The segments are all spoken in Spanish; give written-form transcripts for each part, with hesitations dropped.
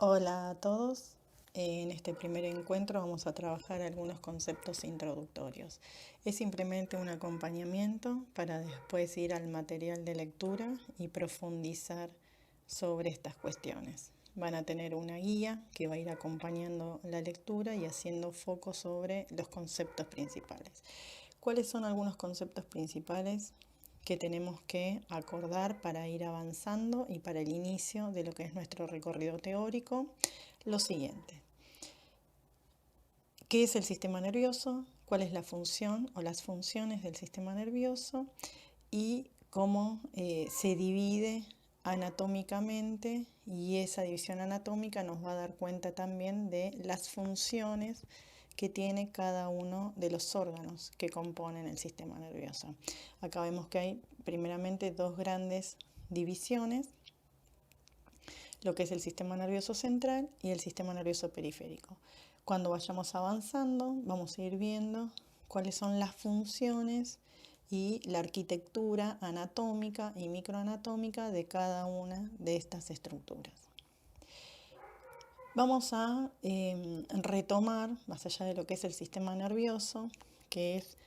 Hola a todos. En este primer encuentro vamos a trabajar algunos conceptos introductorios. Es simplemente un acompañamiento para después ir al material de lectura y profundizar sobre estas cuestiones. Van a tener una guía que va a ir acompañando la lectura y haciendo foco sobre los conceptos principales. ¿Cuáles son algunos conceptos principales que tenemos que acordar para ir avanzando y para el inicio de lo que es nuestro recorrido teórico? Lo siguiente: ¿qué es el sistema nervioso? ¿Cuál es la función o las funciones del sistema nervioso? Y cómo se divide anatómicamente, y esa división anatómica nos va a dar cuenta también de las funciones que tiene cada uno de los órganos que componen el sistema nervioso. Acá vemos que hay primeramente dos grandes divisiones, lo que es el sistema nervioso central y el sistema nervioso periférico. Cuando vayamos avanzando, vamos a ir viendo cuáles son las funciones y la arquitectura anatómica y microanatómica de cada una de estas estructuras. Vamos a retomar, más allá de lo que es el sistema nervioso, que es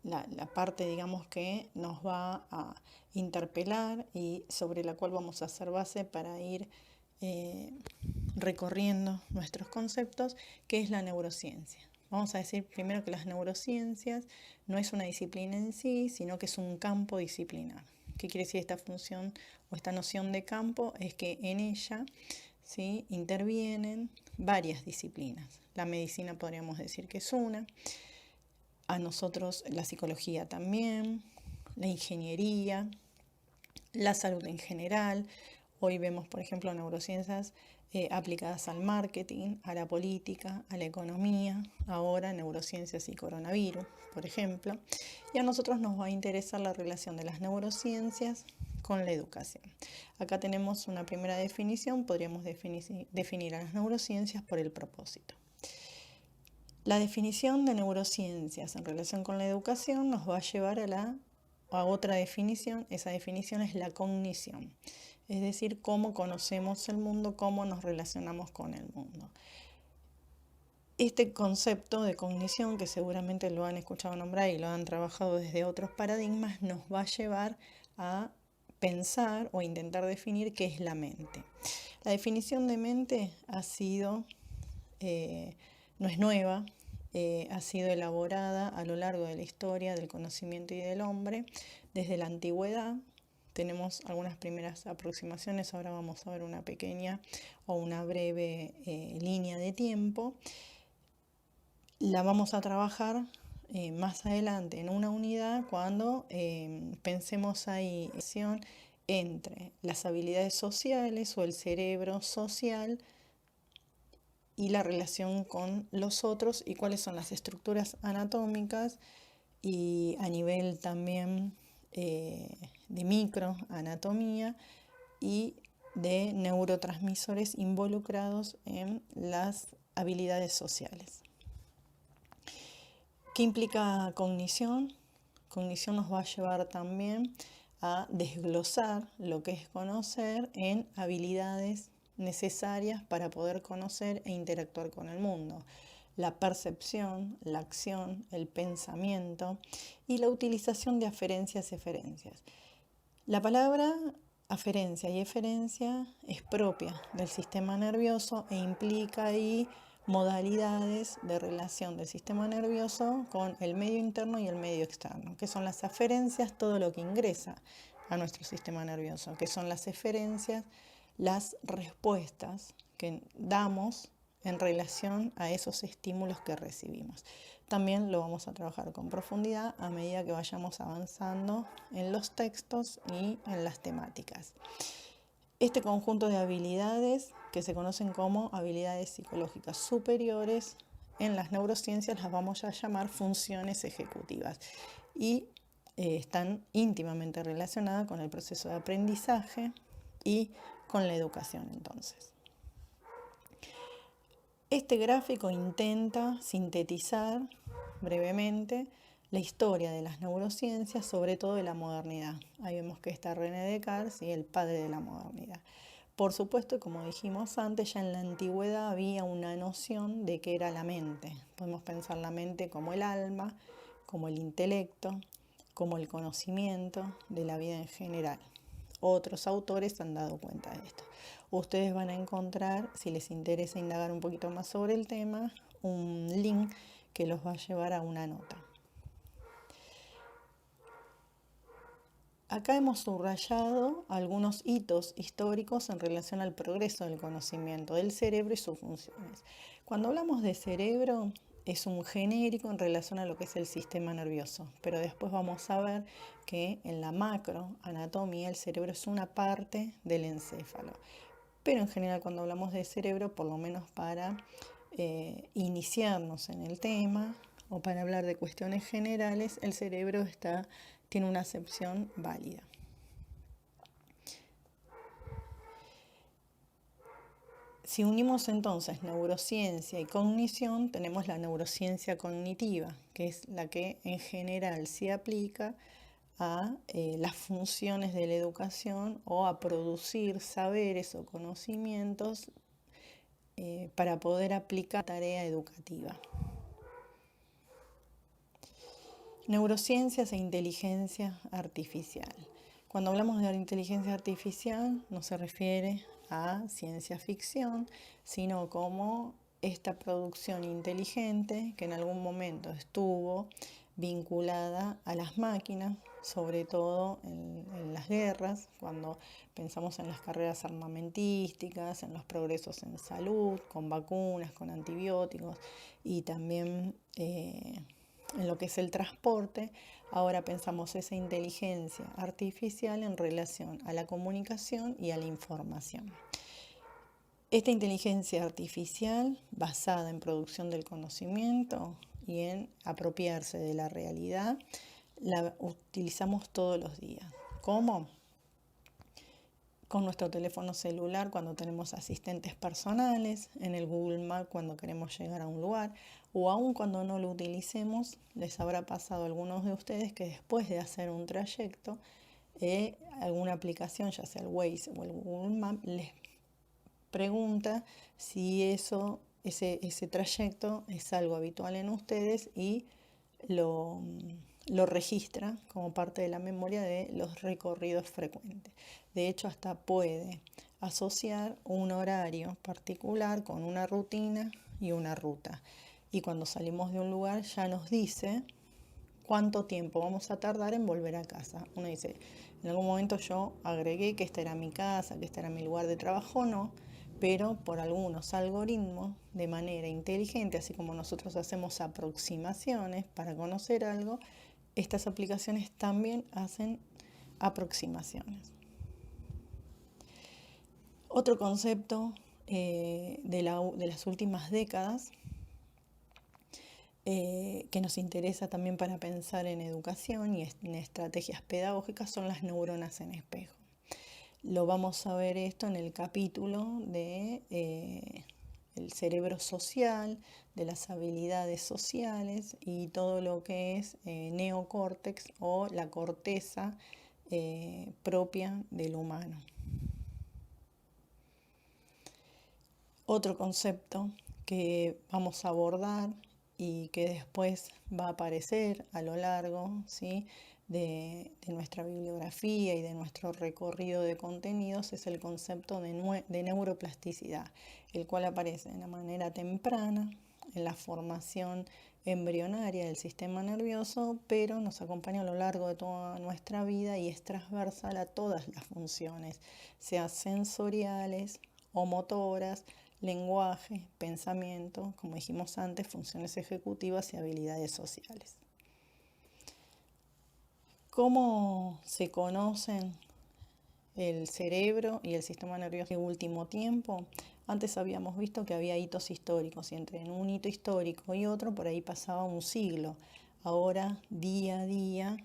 la parte, digamos, que nos va a interpelar y sobre la cual vamos a hacer base para ir recorriendo nuestros conceptos, que es la neurociencia. Vamos a decir primero que las neurociencias no es una disciplina en sí, sino que es un campo disciplinar. ¿Qué quiere decir esta función o esta noción de campo? Es que en ella, ¿sí?, intervienen varias disciplinas. La medicina podríamos decir que es una, a nosotros la psicología también, la ingeniería, la salud en general. Hoy vemos, por ejemplo, neurociencias aplicadas al marketing, a la política, a la economía, ahora neurociencias y coronavirus, por ejemplo. Y a nosotros nos va a interesar la relación de las neurociencias con la educación. Acá tenemos una primera definición, podríamos definir a las neurociencias por el propósito. La definición de neurociencias en relación con la educación nos va a llevar a otra definición. Esa definición es la cognición, es decir, cómo conocemos el mundo, cómo nos relacionamos con el mundo. Este concepto de cognición, que seguramente lo han escuchado nombrar y lo han trabajado desde otros paradigmas, nos va a llevar a pensar o intentar definir qué es la mente. La definición de mente no es nueva, ha sido elaborada a lo largo de la historia del conocimiento y del hombre desde la antigüedad. Tenemos algunas primeras aproximaciones, ahora vamos a ver una pequeña o una breve línea de tiempo. La vamos a trabajar más adelante en una unidad cuando pensemos ahí entre las habilidades sociales o el cerebro social y la relación con los otros, y cuáles son las estructuras anatómicas y a nivel también de microanatomía y de neurotransmisores involucrados en las habilidades sociales. ¿Qué implica cognición? Cognición nos va a llevar también a desglosar lo que es conocer en habilidades necesarias para poder conocer e interactuar con el mundo. La percepción, la acción, el pensamiento y la utilización de aferencias y eferencias. La palabra aferencia y eferencia es propia del sistema nervioso e implica ahí modalidades de relación del sistema nervioso con el medio interno y el medio externo. ¿Qué son las aferencias? Todo lo que ingresa a nuestro sistema nervioso. ¿Qué son las eferencias? Las respuestas que damos en relación a esos estímulos que recibimos. También lo vamos a trabajar con profundidad a medida que vayamos avanzando en los textos y en las temáticas. Este conjunto de habilidades, que se conocen como habilidades psicológicas superiores, en las neurociencias las vamos a llamar funciones ejecutivas y están íntimamente relacionadas con el proceso de aprendizaje y con la educación entonces. Este gráfico intenta sintetizar brevemente la historia de las neurociencias, sobre todo de la modernidad. Ahí vemos que está René Descartes y el padre de la modernidad. Por supuesto, como dijimos antes, ya en la antigüedad había una noción de qué era la mente. Podemos pensar la mente como el alma, como el intelecto, como el conocimiento de la vida en general. Otros autores han dado cuenta de esto. Ustedes van a encontrar, si les interesa indagar un poquito más sobre el tema, un link que los va a llevar a una nota. Acá hemos subrayado algunos hitos históricos en relación al progreso del conocimiento del cerebro y sus funciones. Cuando hablamos de cerebro, es un genérico en relación a lo que es el sistema nervioso, pero después vamos a ver que en la macroanatomía el cerebro es una parte del encéfalo. Pero en general cuando hablamos de cerebro, por lo menos para iniciarnos en el tema o para hablar de cuestiones generales, el cerebro tiene una acepción válida. Si unimos entonces neurociencia y cognición, tenemos la neurociencia cognitiva, que es la que en general se aplica a las funciones de la educación o a producir saberes o conocimientos para poder aplicar tarea educativa. Neurociencias e inteligencia artificial. Cuando hablamos de inteligencia artificial no se refiere a ciencia ficción, sino como esta producción inteligente que en algún momento estuvo vinculada a las máquinas, sobre todo en las guerras, cuando pensamos en las carreras armamentísticas, en los progresos en salud, con vacunas, con antibióticos y también en lo que es el transporte. Ahora pensamos esa inteligencia artificial en relación a la comunicación y a la información. Esta inteligencia artificial basada en producción del conocimiento y en apropiarse de la realidad, la utilizamos todos los días. ¿Cómo? Con nuestro teléfono celular cuando tenemos asistentes personales, en el Google Maps cuando queremos llegar a un lugar, o aun cuando no lo utilicemos, les habrá pasado a algunos de ustedes que después de hacer un trayecto, alguna aplicación, ya sea el Waze o el Google Maps, les pregunta si ese trayecto es algo habitual en ustedes y lo registra como parte de la memoria de los recorridos frecuentes. De hecho, hasta puede asociar un horario particular con una rutina y una ruta. Y cuando salimos de un lugar ya nos dice cuánto tiempo vamos a tardar en volver a casa. Uno dice, en algún momento yo agregué que esta era mi casa, que este era mi lugar de trabajo, no, pero por algunos algoritmos, de manera inteligente, así como nosotros hacemos aproximaciones para conocer algo, estas aplicaciones también hacen aproximaciones. Otro concepto de las últimas décadas que nos interesa también para pensar en educación y en estrategias pedagógicas son las neuronas en espejo. Lo vamos a ver esto en el capítulo de el cerebro social, de las habilidades sociales y todo lo que es neocórtex o la corteza propia del humano. Otro concepto que vamos a abordar y que después va a aparecer a lo largo, ¿sí?, de nuestra bibliografía y de nuestro recorrido de contenidos es el concepto de neuroplasticidad, el cual aparece de una manera temprana en la formación embrionaria del sistema nervioso, pero nos acompaña a lo largo de toda nuestra vida y es transversal a todas las funciones, sean sensoriales o motoras, lenguaje, pensamiento, como dijimos antes, funciones ejecutivas y habilidades sociales. ¿Cómo se conocen el cerebro y el sistema nervioso en el último tiempo? Antes habíamos visto que había hitos históricos y entre un hito histórico y otro por ahí pasaba un siglo. Ahora, día a día,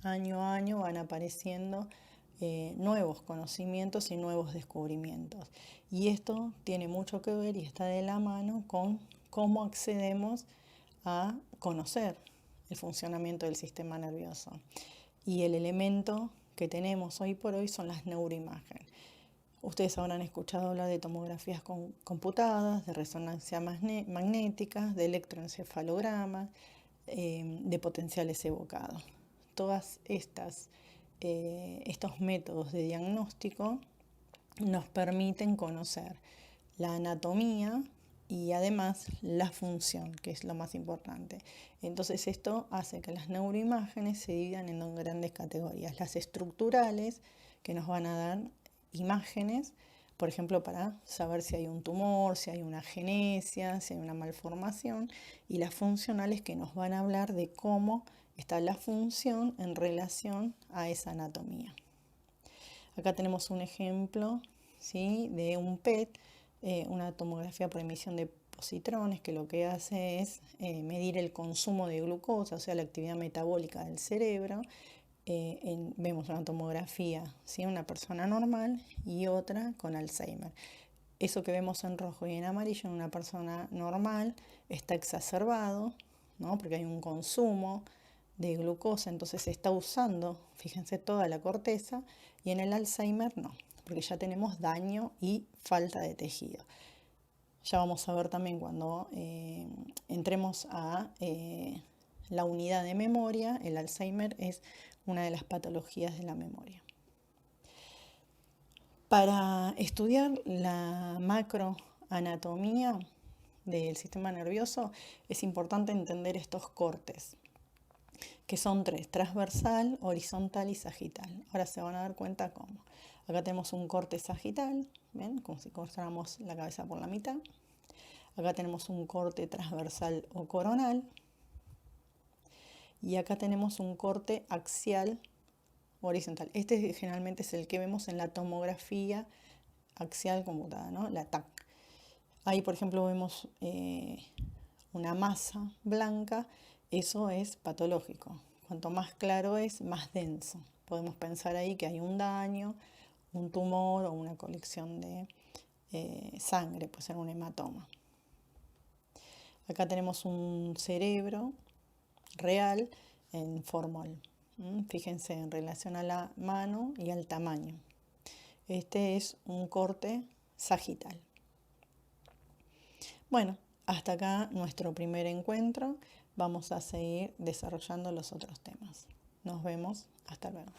año a año, van apareciendo nuevos conocimientos y nuevos descubrimientos. Y esto tiene mucho que ver y está de la mano con cómo accedemos a conocer el funcionamiento del sistema nervioso. Y el elemento que tenemos hoy por hoy son las neuroimágenes. Ustedes habrán escuchado hablar de tomografías computadas, de resonancia magnética, de electroencefalogramas, de potenciales evocados. Todas estos métodos de diagnóstico nos permiten conocer la anatomía y además la función, que es lo más importante. Entonces esto hace que las neuroimágenes se dividan en dos grandes categorías: las estructurales, que nos van a dar imágenes, por ejemplo, para saber si hay un tumor, si hay una agenesia, si hay una malformación, y las funcionales, que nos van a hablar de cómo está la función en relación a esa anatomía. Acá tenemos un ejemplo, ¿sí?, de un PET, una tomografía por emisión de positrones, que lo que hace es medir el consumo de glucosa, o sea, la actividad metabólica del cerebro. Vemos una tomografía, ¿sí?, una persona normal y otra con Alzheimer. Eso que vemos en rojo y en amarillo en una persona normal está exacerbado, ¿no?, porque hay un consumo de glucosa, entonces se está usando, fíjense, toda la corteza, y en el Alzheimer no, porque ya tenemos daño y falta de tejido. Ya vamos a ver también cuando entremos a la unidad de memoria. El Alzheimer es una de las patologías de la memoria. Para estudiar la macroanatomía del sistema nervioso es importante entender estos cortes, que son tres: transversal, horizontal y sagital. Ahora se van a dar cuenta cómo. Acá tenemos un corte sagital, ¿ven?, como si cortáramos la cabeza por la mitad. Acá tenemos un corte transversal o coronal. Y acá tenemos un corte axial horizontal. Este generalmente es el que vemos en la tomografía axial computada, ¿no?, la TAC. Ahí, por ejemplo, vemos una masa blanca. Eso es patológico. Cuanto más claro es, más denso. Podemos pensar ahí que hay un daño, un tumor o una colección de sangre, puede ser un hematoma. Acá tenemos un cerebro real en formol. Fíjense en relación a la mano y al tamaño. Este es un corte sagital. Bueno, hasta acá nuestro primer encuentro. Vamos a seguir desarrollando los otros temas. Nos vemos. Hasta luego.